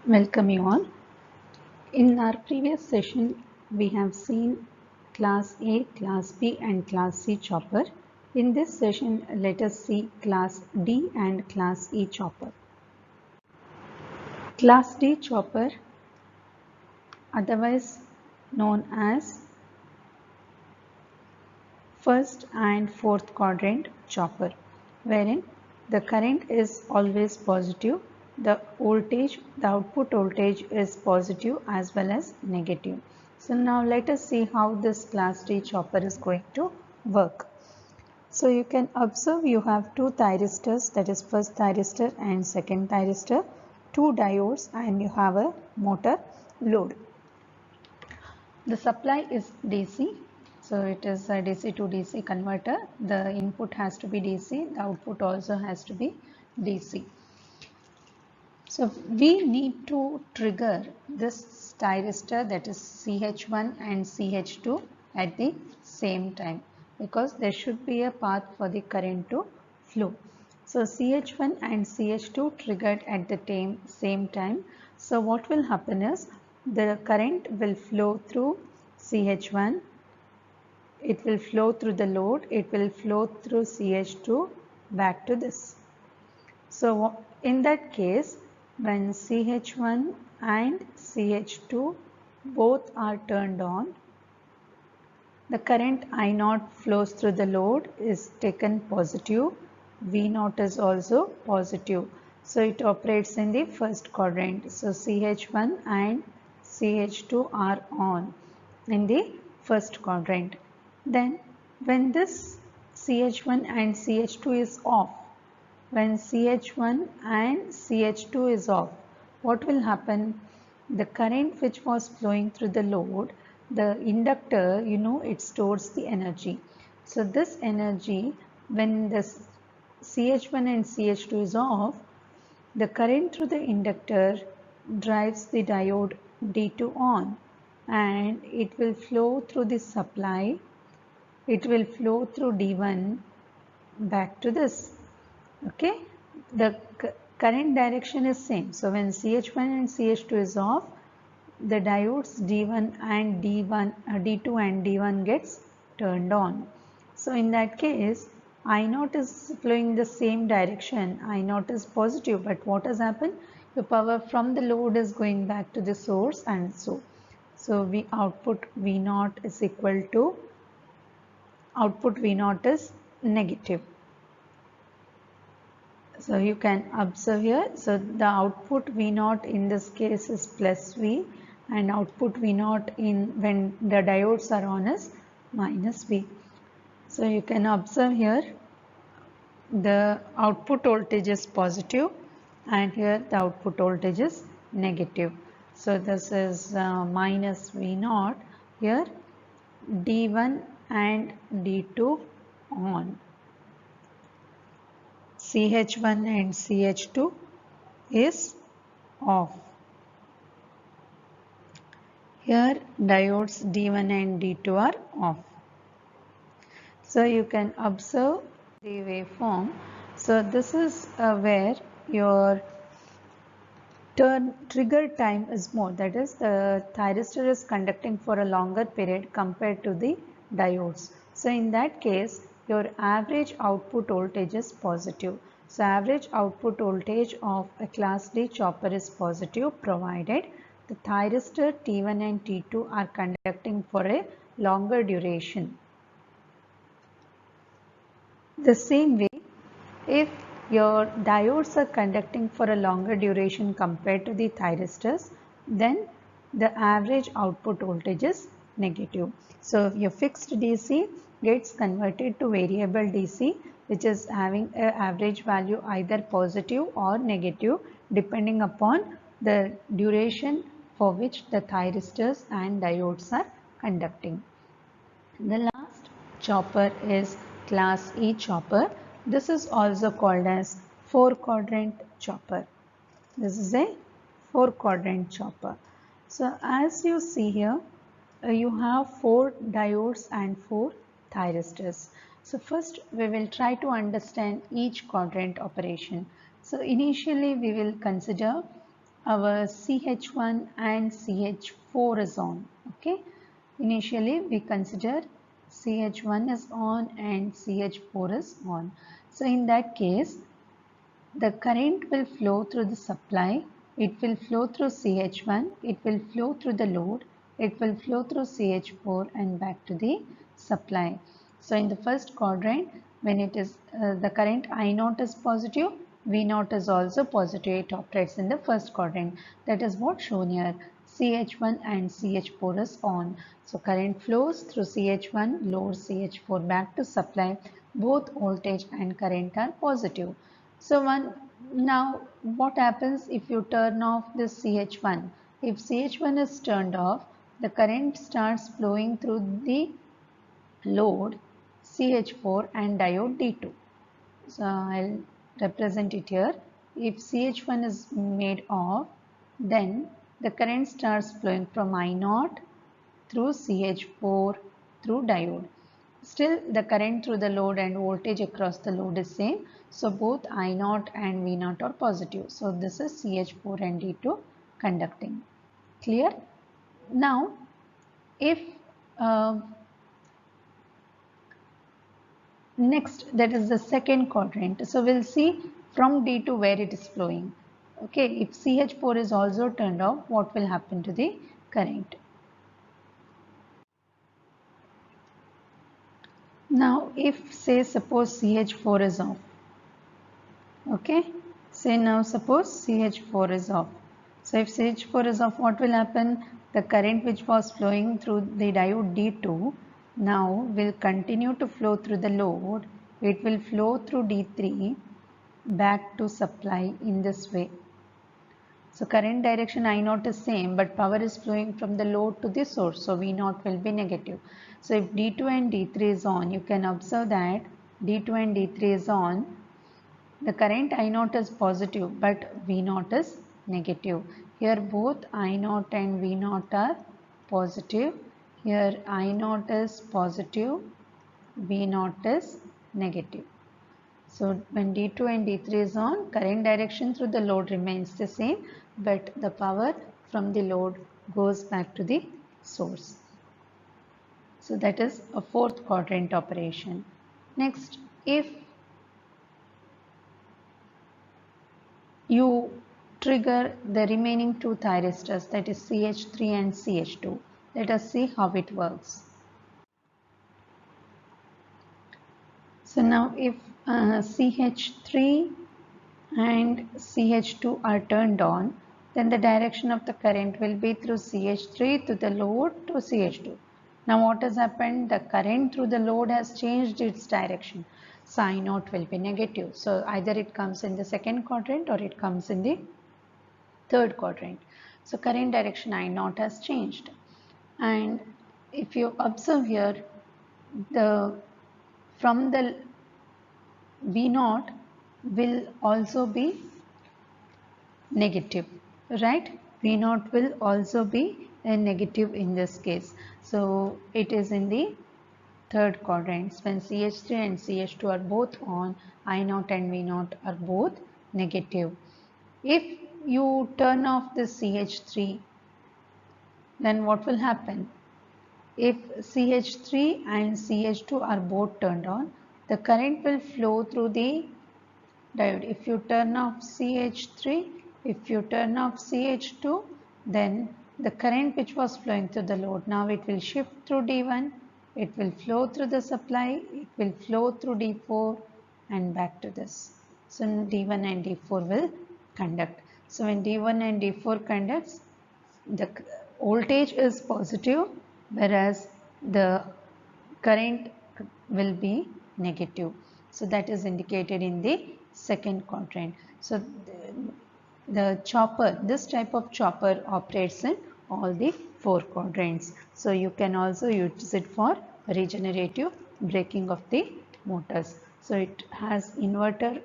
Welcome you all. In our previous session, we have seen class A, class B and class C chopper. In this session, let us see class D and class E chopper. Class D chopper, otherwise known as first and fourth quadrant chopper, wherein the current is always positive, the output voltage is positive as well as negative. So now let us see how this class D chopper is going to work. So you can observe you have two thyristors, that is first thyristor and second thyristor, two diodes, and you have a motor load. The supply is DC, so it is a DC to DC converter. The input has to be DC, the output also has to be DC. So we need to trigger this thyristor, that is CH1 and CH2 at the same time, because there should be a path for the current to flow. So CH1 and CH2 triggered at the same time. So what will happen is the current will flow through CH1, it will flow through the load, it will flow through CH2 back to this. So in that case, when CH1 and CH2 both are turned on, the current I0 flows through the load is taken positive, V0 is also positive. So it operates in the first quadrant. So CH1 and CH2 are on in the first quadrant. Then when this CH1 and CH2 is off, when CH1 and CH2 is off, what will happen? The current which was flowing through the load, the inductor, it stores the energy. So this energy, when the CH1 and CH2 is off, the current through the inductor drives the diode D2 on, and it will flow through the supply. It will flow through D1 back to this. Okay, the current direction is same. So when CH1 and CH2 is off, the diodes D1 and D2 and D1 gets turned on. So in that case, I0 is flowing the same direction. I0 is positive, but what has happened? The power from the load is going back to the source, and so output V0 is equal to output V0 is negative. So you can observe here, so the output V0 in this case is plus V, and output V0 when the diodes are on is minus V. So you can observe here the output voltage is positive and here the output voltage is negative. So this is minus V0 here, D1 and D2 on. CH1 and CH2 is off. Here diodes D1 and D2 are off. So you can observe the waveform. So this is where your trigger time is more, that is the thyristor is conducting for a longer period compared to the diodes. So in that case, your average output voltage is positive. So average output voltage of a class D chopper is positive provided the thyristor T1 and T2 are conducting for a longer duration. The same way, if your diodes are conducting for a longer duration compared to the thyristors, then the average output voltage is negative. So your fixed DC gets converted to variable DC, which is having an average value either positive or negative depending upon the duration for which the thyristors and diodes are conducting. The last chopper is class E chopper. This is also called as 4-quadrant chopper. This is a 4-quadrant chopper. So as you see here, you have 4 diodes and 4 thyristors. So first we will try to understand each quadrant operation. So initially we will consider our CH1 and CH4 is on. Okay. Initially we consider CH1 is on and CH4 is on. So in that case, the current will flow through the supply, it will flow through CH1, it will flow through the load, it will flow through CH4 and back to the supply. So in the first quadrant, when it is the current I0 is positive, V0 is also positive, it operates in the first quadrant. That is what shown here. CH1 and CH4 is on. So current flows through CH1, load CH4 back to supply. Both voltage and current are positive. So now what happens if you turn off this CH1? If CH1 is turned off, the current starts flowing through the load CH4 and diode D2. So I'll represent it here. If CH1 is made off, then the current starts flowing from I0 through CH4 through diode. Still the current through the load and voltage across the load is same. So both I0 and V0 are positive. So this is CH4 and D2 conducting. Clear? Now if next, that is the second quadrant. So we'll see from D2 where it is flowing. Okay, if CH4 is also turned off, what will happen to the current? Now if say suppose CH4 is off, okay, say now suppose CH4 is off. So if CH4 is off, what will happen? The current which was flowing through the diode D2 now will continue to flow through the load. It will flow through D3 back to supply in this way. So current direction I0 is same, but power is flowing from the load to the source. So V0 will be negative. So if D2 and D3 is on, you can observe that D2 and D3 is on. The current I0 is positive, but V0 is negative. Here both I0 and V0 are positive. Here I0 is positive, V0 is negative. So when D2 and D3 is on, current direction through the load remains the same, but the power from the load goes back to the source. So that is a 4th quadrant operation. Next, if you trigger the remaining 2 thyristors, that is CH3 and CH2, let us see how it works. So now if CH3 and CH2 are turned on, then the direction of the current will be through CH3 to the load to CH2. Now what has happened? The current through the load has changed its direction. So I0 will be negative. So either it comes in the second quadrant or it comes in the third quadrant. So current direction I0 has changed. And if you observe here, from the V0 will also be negative, right? V0 will also be a negative in this case. So it is in the third quadrant. When CH3 and CH2 are both on, I0 and V0 are both negative. If you turn off the CH3, then what will happen? If CH3 and CH2 are both turned on, the current will flow through the diode. If you turn off CH3, if you turn off CH2, then the current which was flowing through the load, now it will shift through D1, it will flow through the supply, it will flow through D4 and back to this. So D1 and D4 will conduct. So when D1 and D4 conducts, the voltage is positive, whereas the current will be negative. So that is indicated in the second quadrant. So the chopper, this type of chopper operates in all the 4 quadrants. So you can also use it for regenerative braking of the motors. So it has inverter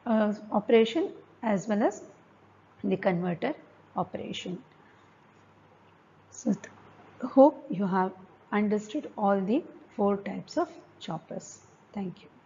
operation as well as the converter operation. So hope you have understood all the 4 types of choppers. Thank you.